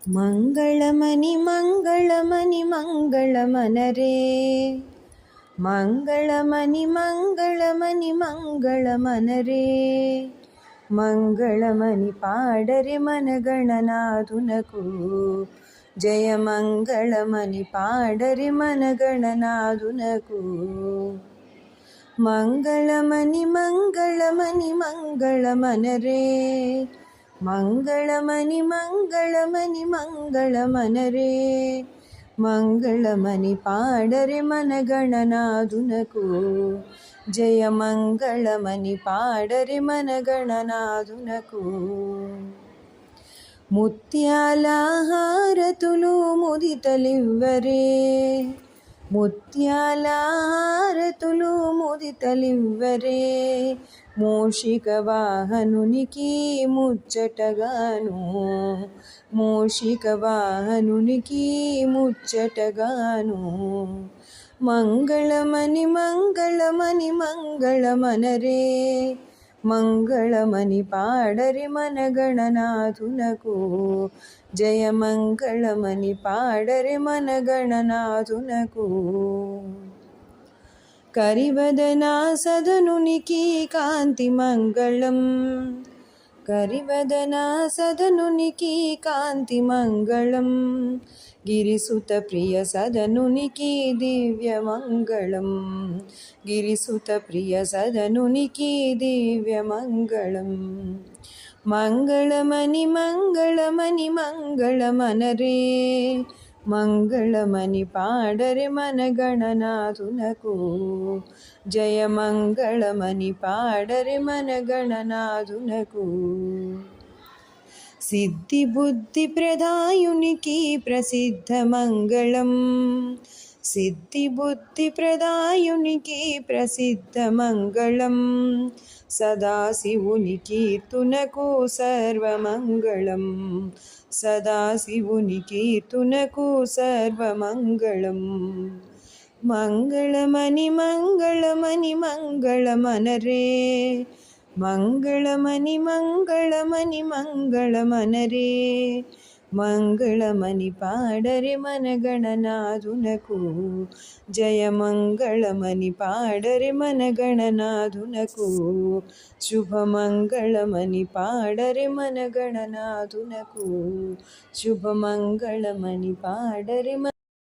ಮಂಗಳಮನಿ ಮಂಗಳಮನಿ ಮಂಗಳಮನರೇ ಮಂಗಳಮನಿ ಮಂಗಳಮನಿ ಮಂಗಳಮನರೇ ಮಂಗಳಮನಿ ಪಾಡರೆ ಮನಗಣನಾಥುನಕು ಜಯ ಮಂಗಳಮನಿ ಪಾಡರೆ ಮನಗಣನಾಥುನಕು ಮಂಗಳಮನಿ ಮಂಗಳಮನಿ ಮಂಗಳಮನರೇ ಮಂಗಳಮನಿ ಮಂಗಳಮನಿ ಮಂಗಳಮನರೇ ಮಂಗಳಮನಿ ಪಾಡರೆ ಮನಗಣನಾಥುನಕು ಜಯ ಮಂಗಳಮನಿ ಪಾಡರೆ ಮನಗಣನಾಥುನಕು ముత్యాల హారతులు ముదితలివ్వరే ముత్యాల హారతులు ముదితలివ్వరే మూషిక వాహనునికి ముచ్చటగాను మూషిక వాహనునికి ముచ్చటగాను మంగళమని మంగళమని మంగళమనరే మంగళమని పాడరి మనగణనాథునకు జయ మంగళమని పాడరి మనగణనాథునకు కరివదనా సదనునికి కాంతి మంగళం కరివదనా సదనునికి కాంతి మంగళం గిరిసుత ప్రియ సదనునికి దివ్య మంగళం గిరిసుత ప్రియ సదనునికి దివ్య మంగళం మంగళమని మంగళమని మంగళమనరే మంగళమని పాడరే మనగణనాథునకు జయ మంగళమని పాడరే మనగణనాథునకు సిద్ధి బుద్ధి ప్రదాయునికి ప్రసిద్ధ మంగళం సిద్ధి బుద్ధి ప్రదాయునికి ప్రసిద్ధ మంగళం సదాశివుని కీర్తునకు సర్వమంగళం సదాశివుని కీర్తునకు సర్వమంగళం మంగళమని మంగళమని మంగళమనరే మంగళమని మంగళమని మంగళమనరే మంగళమని పాడరే మనగణనాథునకు జయ మంగళమని పాడరే మనగణనాథునకు శుభమంగళమని పాడరే మనగణనాథునకు శుభమంగళమని పాడరే